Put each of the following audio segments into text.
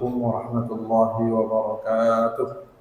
ورحمة الله وبركاته.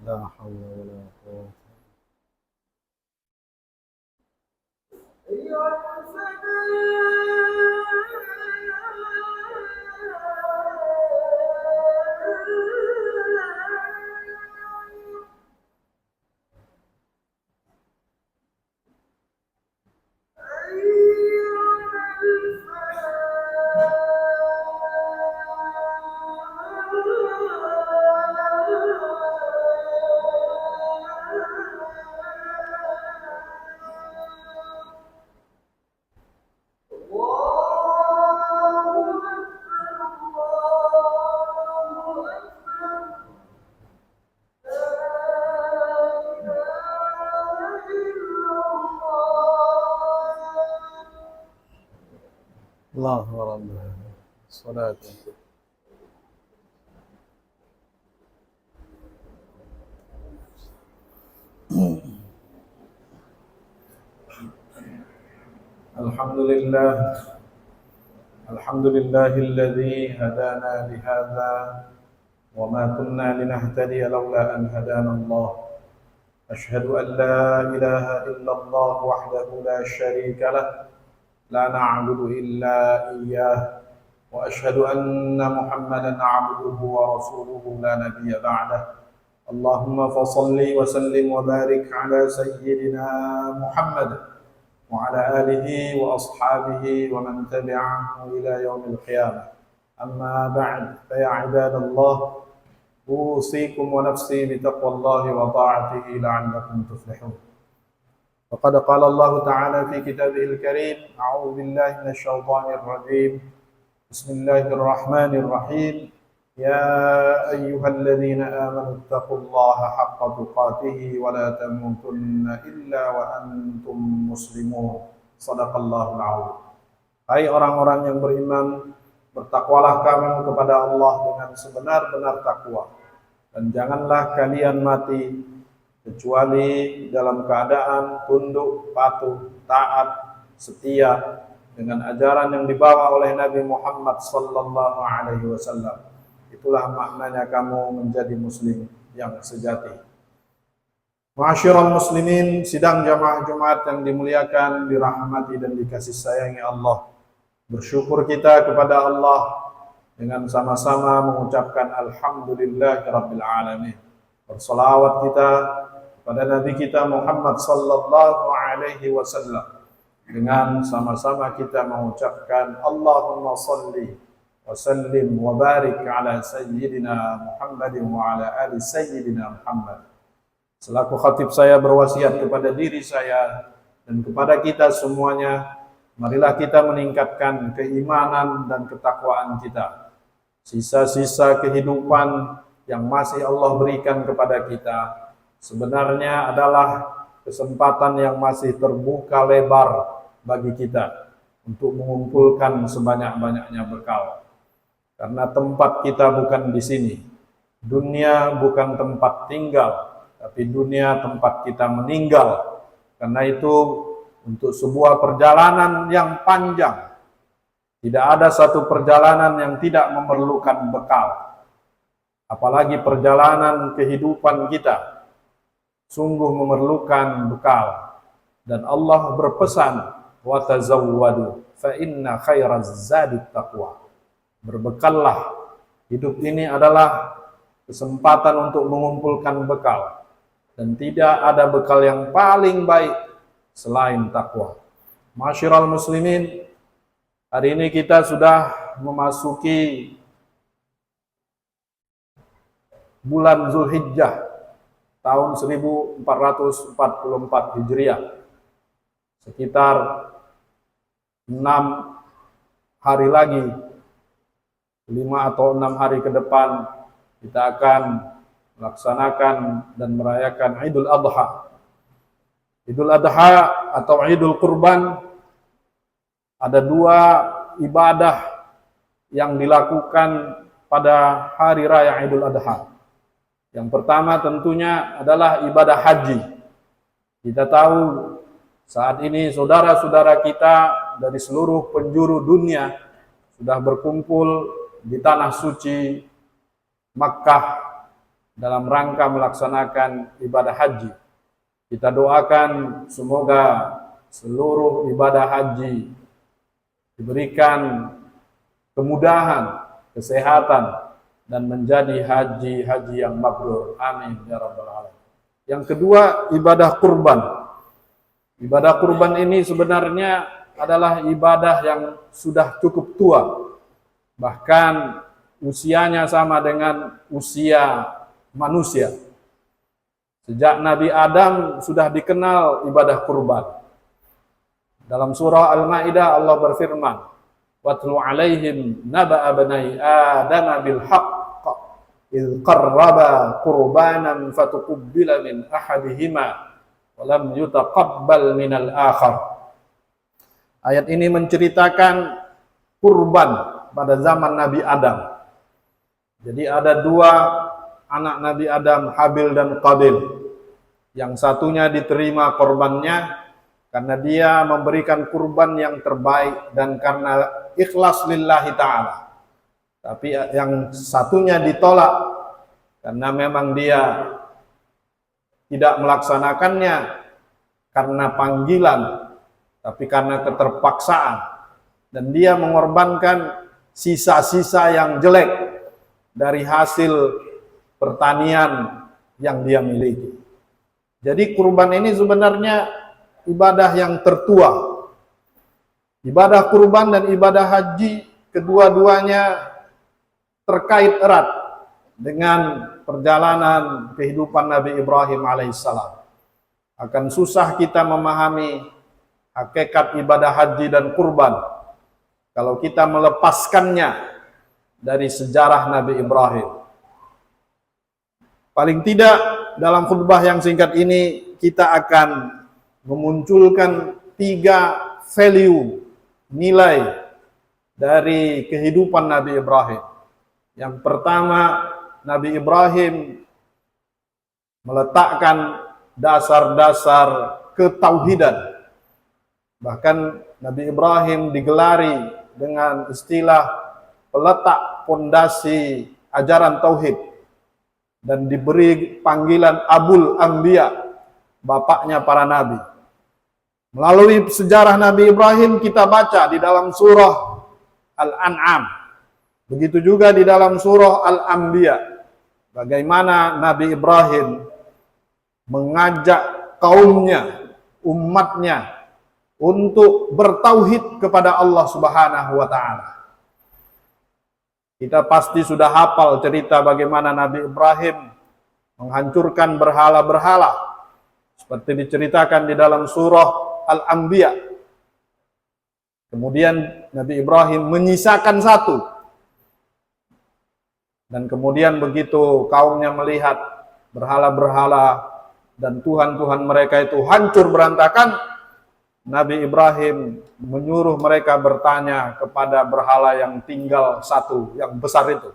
لا حول ولا قوة. الله رب الصلاة. الحمد لله الذي هدانا لهذا وما كنا لنهتدي لولا أن هدانا الله. أشهد أن لا إله إلا الله وحده لا شريك له لا نعبد إلا إياه، وأشهد أن محمدا عبده ورسوله لا نبي بعده. اللهم فصل وسلم وبارك على سيدنا محمد وعلى آله وأصحابه ومن تبعه إلى يوم القيامة. أما بعد، فيا عباد الله، أوصيكم ونفسي بتقوى الله وطاعته لعلكم تفلحون. وقد قال الله تعالى في كتابه الكريم: أعوذ بالله من الشيطان الرجيم، بسم الله الرحمن الرحيم، يا أيها الذين آمنوا اتقوا الله حق تقاته ولا تموتن إلا وأنتم مسلمون. Sadaqallahul Azim. Hai orang-orang yang beriman, bertakwalah kamu kepada Allah dengan sebenar-benar takwa, dan janganlah kalian mati kecuali dalam keadaan tunduk, patuh, taat, setia dengan ajaran yang dibawa oleh Nabi Muhammad sallallahu alaihi wasallam. Itulah maknanya kamu menjadi muslim yang sejati. Ma'asyiral muslimin, sidang jamaah Jumat yang dimuliakan, dirahmati dan dikasih sayangi Allah. Bersyukur kita kepada Allah dengan sama-sama mengucapkan alhamdulillahirabbil alamin. Bersolawat kita kepada Nabi kita Muhammad sallallahu alaihi wasallam. Dengan sama-sama kita mengucapkan Allahumma salli wa sallim wa barik ala sayyidina Muhammadin wa ala ali sayyidina Muhammad. Selaku khatib saya berwasiat kepada diri saya dan kepada kita semuanya, marilah kita meningkatkan keimanan dan ketakwaan kita. Sisa-sisa kehidupan yang masih Allah berikan kepada kita sebenarnya adalah kesempatan yang masih terbuka lebar bagi kita untuk mengumpulkan sebanyak-banyaknya bekal. Karena tempat kita bukan di sini. Dunia bukan tempat tinggal, tapi dunia tempat kita meninggal. Karena itu untuk sebuah perjalanan yang panjang, tidak ada satu perjalanan yang tidak memerlukan bekal. Apalagi perjalanan kehidupan kita sungguh memerlukan bekal. Dan Allah berpesan, wa tazawwadu fa inna khairaz zadit taqwa. Berbekallah. Hidup ini adalah kesempatan untuk mengumpulkan bekal, dan tidak ada bekal yang paling baik selain takwa. Masyiral muslimin, hari ini kita sudah memasuki bulan Zulhijjah tahun 1444 Hijriah. Sekitar 6 hari lagi, 5 atau 6 hari ke depan, kita akan melaksanakan dan merayakan Idul Adha. Idul Adha atau Idul Kurban, ada 2 ibadah yang dilakukan pada hari raya Idul Adha. Yang pertama tentunya adalah ibadah haji. Kita tahu saat ini saudara-saudara kita dari seluruh penjuru dunia sudah berkumpul di tanah suci Makkah dalam rangka melaksanakan ibadah haji. Kita doakan semoga seluruh ibadah haji diberikan kemudahan, kesehatan, dan menjadi haji yang mabrur. Amin ya rabbal alamin. Yang kedua, ibadah kurban. Ibadah kurban ini sebenarnya adalah ibadah yang sudah cukup tua. Bahkan usianya sama dengan usia manusia. Sejak Nabi Adam sudah dikenal ibadah kurban. Dalam surah Al-Maidah Allah berfirman, "Watlu 'alaihim naba'a bani Adam bil haqq idz qarraba qurbanan fatuqbila min ahadihima wa lam yutaqabbal minal akhar." Ayat ini menceritakan kurban pada zaman Nabi Adam. Jadi ada 2 anak Nabi Adam, Habil dan Qabil. Yang satunya diterima korbannya karena dia memberikan kurban yang terbaik dan karena ikhlas lillahi ta'ala. Tapi yang satunya ditolak karena memang dia tidak melaksanakannya karena panggilan, tapi karena keterpaksaan. Dan dia mengorbankan sisa-sisa yang jelek dari hasil pertanian yang dia miliki. Jadi kurban ini sebenarnya ibadah yang tertua. Ibadah kurban dan ibadah haji kedua-duanya terkait erat dengan perjalanan kehidupan Nabi Ibrahim alaihissalam. Akan susah kita memahami hakikat ibadah haji dan kurban kalau kita melepaskannya dari sejarah Nabi Ibrahim. Paling tidak dalam khutbah yang singkat ini kita akan memunculkan 3 value, nilai dari kehidupan Nabi Ibrahim. Yang pertama, Nabi Ibrahim meletakkan dasar-dasar ketauhidan. Bahkan Nabi Ibrahim digelari dengan istilah peletak pondasi ajaran tauhid dan diberi panggilan Abul Anbiya, bapaknya para nabi. Melalui sejarah Nabi Ibrahim kita baca di dalam surah Al-An'am, begitu juga di dalam surah Al-Anbiya, bagaimana Nabi Ibrahim mengajak kaumnya, umatnya untuk bertauhid kepada Allah Subhanahu wa taala. Kita pasti sudah hafal cerita bagaimana Nabi Ibrahim menghancurkan berhala-berhala seperti diceritakan di dalam surah Al-Anbiya. Kemudian Nabi Ibrahim menyisakan satu. Dan kemudian begitu kaumnya melihat berhala-berhala dan Tuhan-Tuhan mereka itu hancur berantakan, Nabi Ibrahim menyuruh mereka bertanya kepada berhala yang tinggal satu, yang besar itu.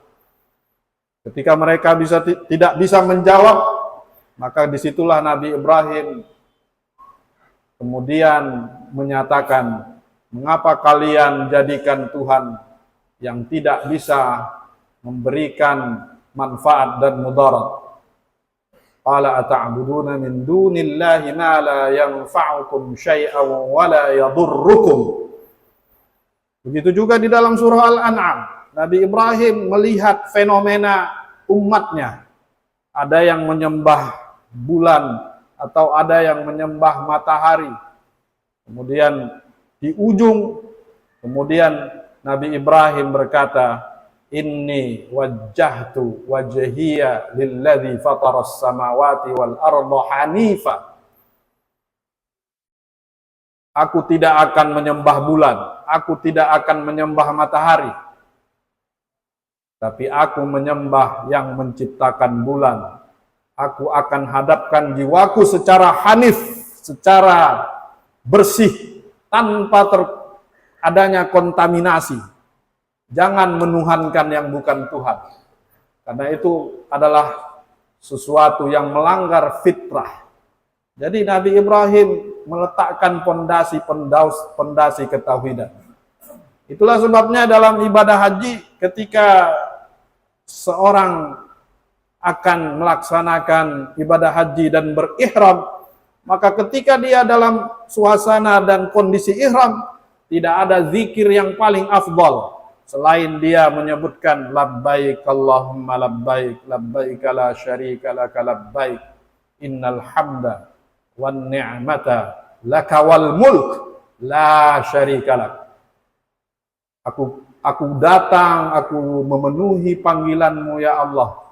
Ketika mereka tidak bisa menjawab, maka disitulah Nabi Ibrahim kemudian menyatakan, mengapa kalian jadikan Tuhan yang tidak bisa memberikan manfaat dan mudarat? Qala ata'buduna min dunillahi ma la yanfa'ukum syai'an wa la yadurrukum. Begitu juga di dalam surah Al-An'am, Nabi Ibrahim melihat fenomena umatnya. Ada yang menyembah bulan atau ada yang menyembah matahari. Kemudian di ujung, kemudian Nabi Ibrahim berkata, Inni wajjahtu wajhiya lilladzi fataras samawati wal arda hanifa. Aku tidak akan menyembah bulan, aku tidak akan menyembah matahari, tapi aku menyembah yang menciptakan bulan. Aku akan hadapkan jiwaku secara hanif, secara bersih, tanpa adanya kontaminasi. Jangan menuhankan yang bukan Tuhan. Karena itu adalah sesuatu yang melanggar fitrah. Jadi Nabi Ibrahim meletakkan pondasi ketauhidan. Itulah sebabnya dalam ibadah haji, ketika seorang akan melaksanakan ibadah haji dan berihram, maka ketika dia dalam suasana dan kondisi ihram, tidak ada zikir yang paling afdal selain dia menyebutkan labbaik Allahumma labbaik, labbaik la syarika laka labbaik, innal hamda wan ni'mata laka wal mulk la syarika lak. Aku datang, aku memenuhi panggilanmu ya Allah.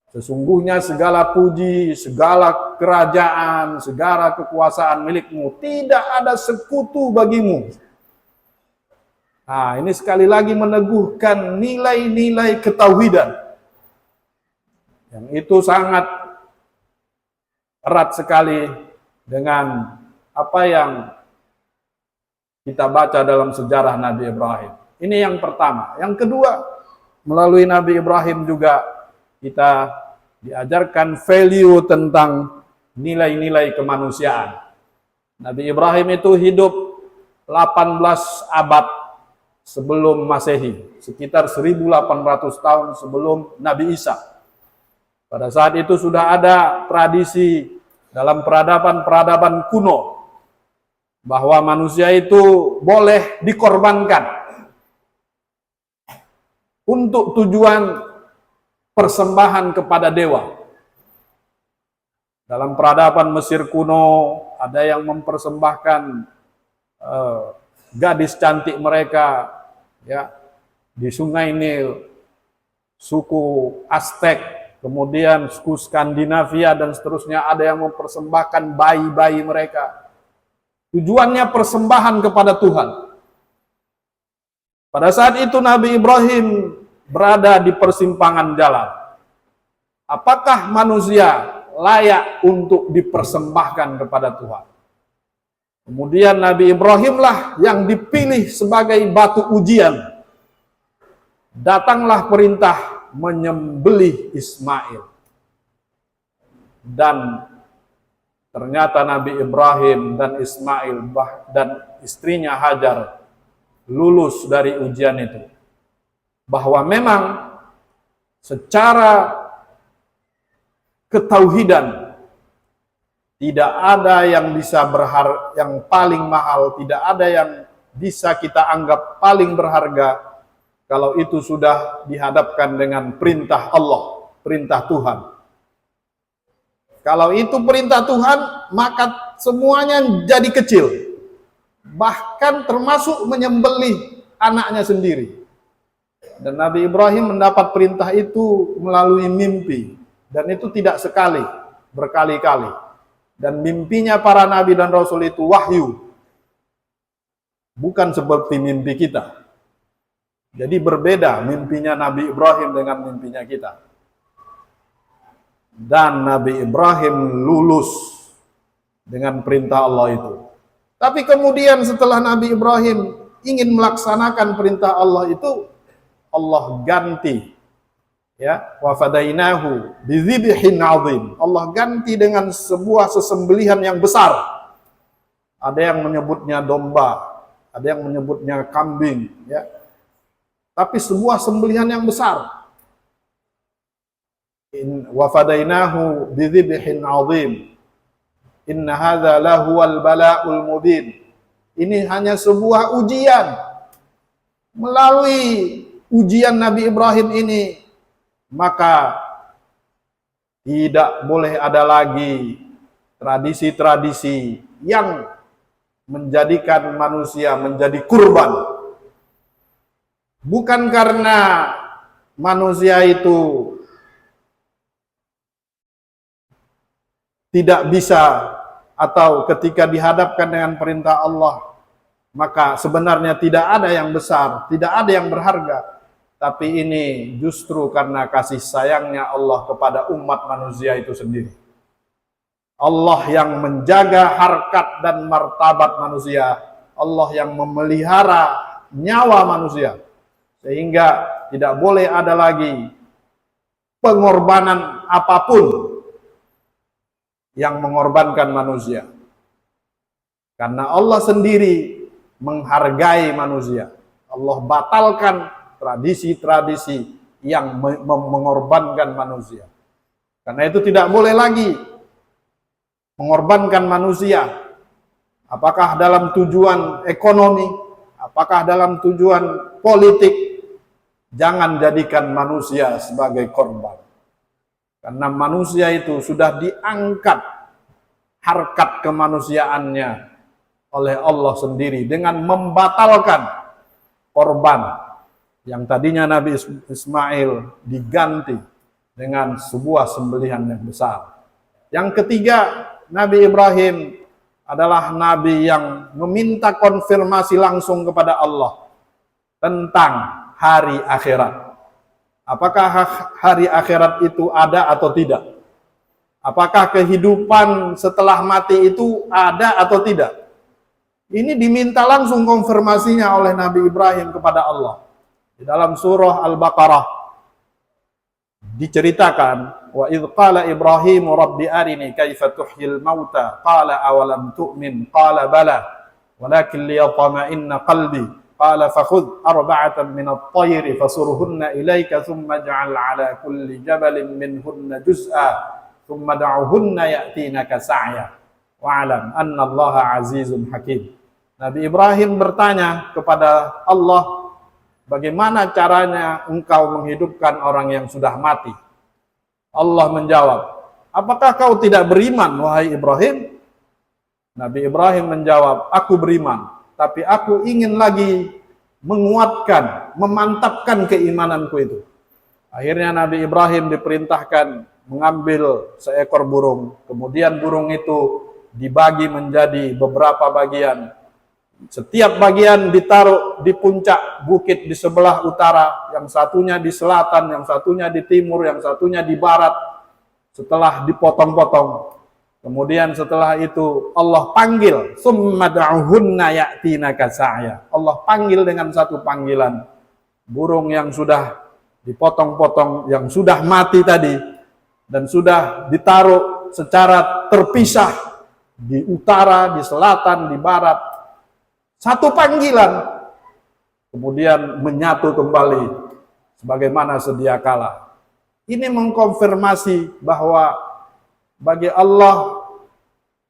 Sesungguhnya segala puji, segala kerajaan, segala kekuasaan milikmu, tidak ada sekutu bagimu. Nah, ini sekali lagi meneguhkan nilai-nilai ketauhidan. Yang itu sangat erat sekali dengan apa yang kita baca dalam sejarah Nabi Ibrahim. Ini yang pertama. Yang kedua, melalui Nabi Ibrahim juga kita diajarkan value tentang nilai-nilai kemanusiaan. Nabi Ibrahim itu hidup 18 abad sebelum Masehi, sekitar 1800 tahun sebelum Nabi Isa. Pada saat itu sudah ada tradisi dalam peradaban-peradaban kuno bahwa manusia itu boleh dikorbankan untuk tujuan persembahan kepada dewa. Dalam peradaban Mesir kuno ada yang mempersembahkan gadis cantik mereka, ya, di Sungai Nil, suku Aztek, kemudian suku Skandinavia dan seterusnya, ada yang mempersembahkan bayi-bayi mereka. Tujuannya persembahan kepada Tuhan. Pada saat itu Nabi Ibrahim berada di persimpangan jalan. Apakah manusia layak untuk dipersembahkan kepada Tuhan? Kemudian Nabi Ibrahimlah yang dipilih sebagai batu ujian. Datanglah perintah menyembelih Ismail. dan ternyata Nabi Ibrahim dan Ismail dan istrinya Hajar lulus dari ujian itu. Bahwa memang secara ketauhidan tidak ada yang bisa yang paling mahal, tidak ada yang bisa kita anggap paling berharga kalau itu sudah dihadapkan dengan perintah Allah, perintah Tuhan. Kalau itu perintah Tuhan, maka semuanya jadi kecil. Bahkan termasuk menyembelih anaknya sendiri. Dan Nabi Ibrahim mendapat perintah itu melalui mimpi. Dan itu tidak sekali, berkali-kali. Dan mimpinya para nabi dan rasul itu wahyu. Bukan seperti mimpi kita. Jadi berbeda mimpinya Nabi Ibrahim dengan mimpinya kita. Dan Nabi Ibrahim lulus dengan perintah Allah itu. Tapi kemudian setelah Nabi Ibrahim ingin melaksanakan perintah Allah itu, Allah ganti, ya, wa fadainahu bidzibhin azim. Allah ganti dengan sebuah sesembelihan yang besar. Ada yang menyebutnya domba, ada yang menyebutnya kambing, ya. Tapi sebuah sembelihan yang besar. Wa fadainahu bidzibhin azim. Inna hadza lahuwal bala'ul mubin. Ini hanya sebuah ujian. Melalui ujian Nabi Ibrahim ini, maka tidak boleh ada lagi tradisi-tradisi yang menjadikan manusia menjadi kurban. Bukan karena manusia itu tidak bisa atau ketika dihadapkan dengan perintah Allah, maka sebenarnya tidak ada yang besar, tidak ada yang berharga. Tapi ini justru karena kasih sayangnya Allah kepada umat manusia itu sendiri. Allah yang menjaga harkat dan martabat manusia. Allah yang memelihara nyawa manusia. Sehingga tidak boleh ada lagi pengorbanan apapun yang mengorbankan manusia. Karena Allah sendiri menghargai manusia. Allah batalkan tradisi-tradisi yang mengorbankan manusia. Karena itu tidak boleh lagi mengorbankan manusia. Apakah dalam tujuan ekonomi, apakah dalam tujuan politik, jangan jadikan manusia sebagai korban. Karena manusia itu sudah diangkat harkat kemanusiaannya oleh Allah sendiri dengan membatalkan korban yang tadinya Nabi Ismail diganti dengan sebuah sembelihan yang besar. Yang ketiga, Nabi Ibrahim adalah nabi yang meminta konfirmasi langsung kepada Allah tentang hari akhirat. Apakah hari akhirat itu ada atau tidak? Apakah kehidupan setelah mati itu ada atau tidak? Ini diminta langsung konfirmasinya oleh Nabi Ibrahim kepada Allah. Di dalam surah Al-Baqarah diceritakan, wa idz qala Ibrahim rabbi arini kaifa tuhyil mauta qala awalam tu'min qala bala walakin liyatma'inna qalbi qala fakhudh arba'atan min at-tayri fasurhunna ilayka thumma ij'al 'ala kulli jabalin minhunna juz'a thumma da'uhunna ya'tinaka sa'ya wa'lam anna Allaha 'azizun hakim. Nabi Ibrahim bertanya kepada Allah, bagaimana caranya engkau menghidupkan orang yang sudah mati? Allah menjawab, apakah kau tidak beriman wahai Ibrahim? Nabi Ibrahim menjawab, aku beriman, tapi aku ingin lagi menguatkan, memantapkan keimananku itu. Akhirnya Nabi Ibrahim diperintahkan mengambil seekor burung. Kemudian burung itu dibagi menjadi beberapa bagian. Setiap bagian ditaruh di puncak bukit di sebelah utara, yang satunya di selatan, yang satunya di timur, yang satunya di barat. Setelah dipotong-potong, kemudian setelah itu Allah panggil, summa da'uhunna ya'tinaka sa'ya. Allah panggil dengan satu panggilan. Burung yang sudah dipotong-potong, yang sudah mati tadi, dan sudah ditaruh secara terpisah di utara, di selatan, di barat. Satu panggilan, kemudian menyatu kembali sebagaimana sedia kala. Ini mengkonfirmasi bahwa bagi Allah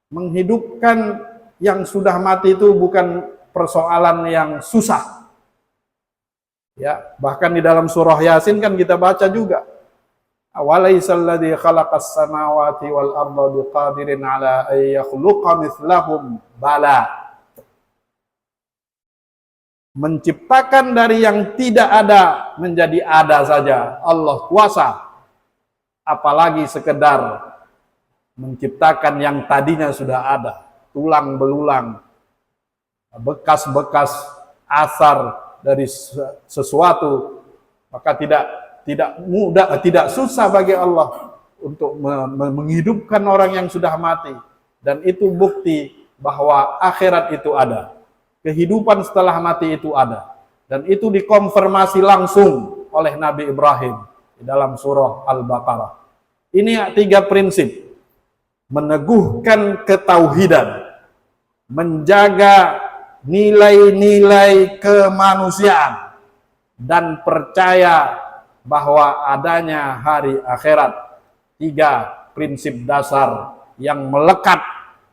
menghidupkan yang sudah mati itu bukan persoalan yang susah. Ya, bahkan di dalam surah Yasin kan kita baca juga. Awalaisal ladzi khalaqas samawati wal arda biqadirin ala ay yakhluqa mithlahum bala. Menciptakan dari yang tidak ada menjadi ada saja Allah kuasa, apalagi sekedar menciptakan yang tadinya sudah ada, tulang belulang, bekas-bekas asar dari sesuatu. Maka tidak susah bagi Allah untuk menghidupkan orang yang sudah mati. Dan itu bukti bahwa akhirat itu ada, kehidupan setelah mati itu ada, dan itu dikonfirmasi langsung oleh Nabi Ibrahim di dalam surah Al-Baqarah. Ini 3 prinsip: meneguhkan ketauhidan, menjaga nilai-nilai kemanusiaan, dan percaya bahwa adanya hari akhirat. 3 prinsip dasar yang melekat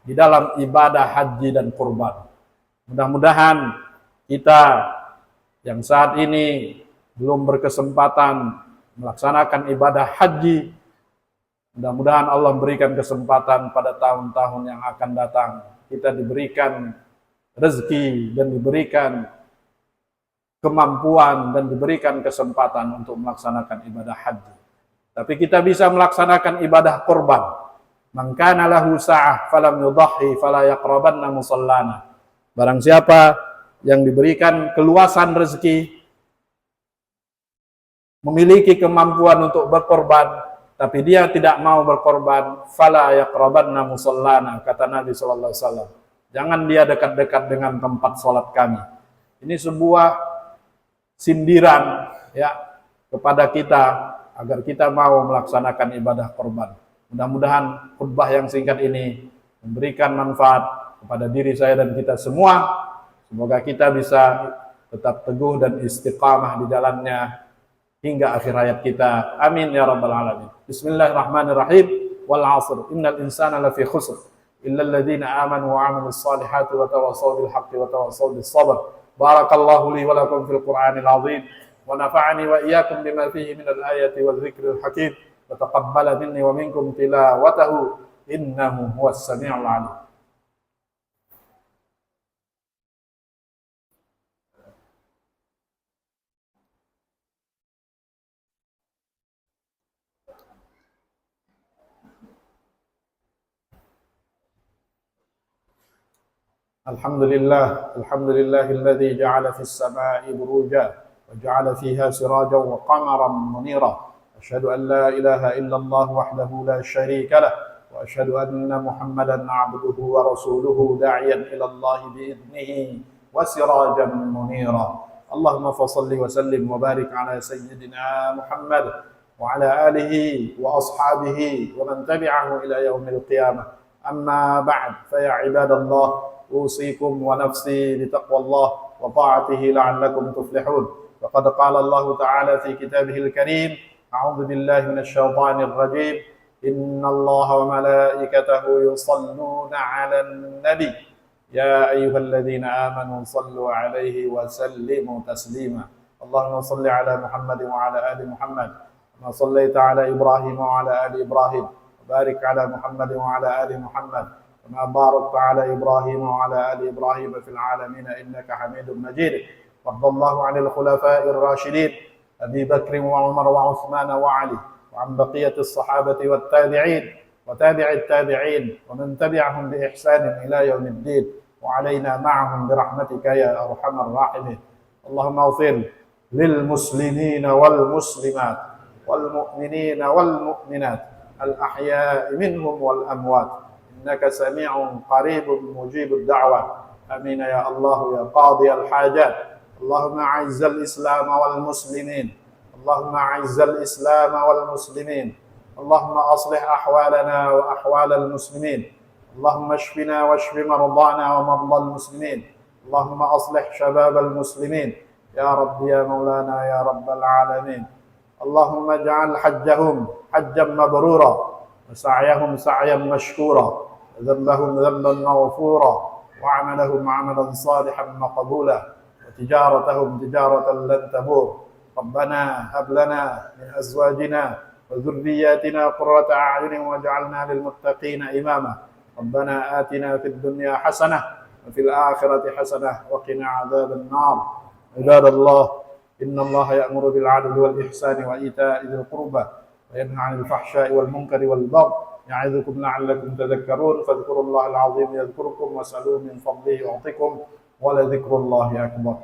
di dalam ibadah haji dan kurban. Mudah-mudahan kita yang saat ini belum berkesempatan melaksanakan ibadah haji, mudah-mudahan Allah berikan kesempatan pada tahun-tahun yang akan datang. Kita diberikan rezeki dan diberikan kemampuan dan diberikan kesempatan untuk melaksanakan ibadah haji. Tapi kita bisa melaksanakan ibadah kurban. Man kana lahu sa'ah falam yudahhi fala yaqrabanna musallana. Barang siapa yang diberikan keluasan rezeki, memiliki kemampuan untuk berkorban, tapi dia tidak mau berkorban, fala yaqrabanna musallana, kata Nabi sallallahu alaihi wasallam. Jangan dia dekat-dekat dengan tempat salat kami. Ini sebuah sindiran ya kepada kita agar kita mau melaksanakan ibadah korban. Mudah-mudahan khutbah yang singkat ini memberikan manfaat kepada diri saya dan kita semua. Semoga kita bisa tetap teguh dan istiqamah di jalannya hingga akhir hayat kita. Amin ya rabbal alamin. Bismillahirrahmanirrahim. Wal 'asr innal insana lafi khusr illa alladziina aamanu wa 'amilus salihati wa tawassaw bil haqqi wa tawassaw bis sabr. Barakallahu li wa lakum fil Qur'anil 'azim wa nafa'ani wa iyyakum bima fihi minal ayati wal dzikril hakim wa taqabbala minni wa minkum tilawatahu innahu huwas samii'ul 'alim. Alhamdulillahilladzi ja'ala fis samaa'i burujan wa ja'ala fiha sirajan wa qamaran munira. Asyhadu an la ilaha illallah wahdahu la syarika lah wa asyhadu anna Muhammadan 'abduhu wa rasuluhu da'iyan ila Allah bi idnihi wa sirajan munira. Allahumma fashalli wa sallim wa barik ala sayyidina Muhammad wa ala alihi wa ashabihi wa man tabi'ahu ila yaumil qiyamah. Amma ba'd, fa ya ibadallah, أوصيكم ونفسي بتقوى الله وطاعته لعلكم تفلحون. وقد قال الله تعالى في كتابه الكريم: أعوذ بالله من الشيطان الرجيم إن الله وملائكته يصلون على النبي يا أيها الذين آمنوا صلوا عليه وسلموا تسليما. اللهم صل على محمد وعلى آل محمد كما صليت على إبراهيم وعلى آل إبراهيم وبارك على محمد وعلى آل محمد كما باركت على إبراهيم وعلى آل إبراهيم في العالمين إنك حميد مجيد. وارض الله عن الخلفاء الراشدين أبي بكر وعمر وعثمان وعلي وعن بقية الصحابة والتابعين وتابع التابعين ومن تبعهم بإحسان إلى يوم الدين وعلينا معهم برحمتك يا أرحم الراحمين. اللهم اغفر للمسلمين والمسلمات والمؤمنين والمؤمنات الأحياء منهم والأموات إنك سميع قريب مجيب الدعوة. آمين يا الله يا قاضي الحاجات. اللهم أعز الإسلام والمسلمين، اللهم أعز الإسلام والمسلمين، اللهم أصلح أحوالنا وأحوال المسلمين، اللهم اشفنا واشف مرضانا ومرضى المسلمين، اللهم أصلح شباب المسلمين يا رب يا مولانا يا رب العالمين. اللهم اجعل حجهم حجا مبرورا، وسعيهم سعيا مشكورا، وذنبهم ذنبا مغفورا، وعملهم عملا صالحا مقبولا، وتجارتهم تجارة لن تبور. ربنا هب لنا من أزواجنا وذرياتنا قرة أعين واجعلنا للمتقين إماما. ربنا آتنا في الدنيا حسنة وفي الآخرة حسنة وقنا عذاب النار. عباد الله، إن الله يأمر بالعدل والإحسان وإيتاء ذي القربى وينهى عن الفحشاء والمنكر والبغي يعظكم لعلكم تذكرون. فاذكروا الله العظيم يذكركم واسألوه من فضله يعطكم ولذكر الله أكبر.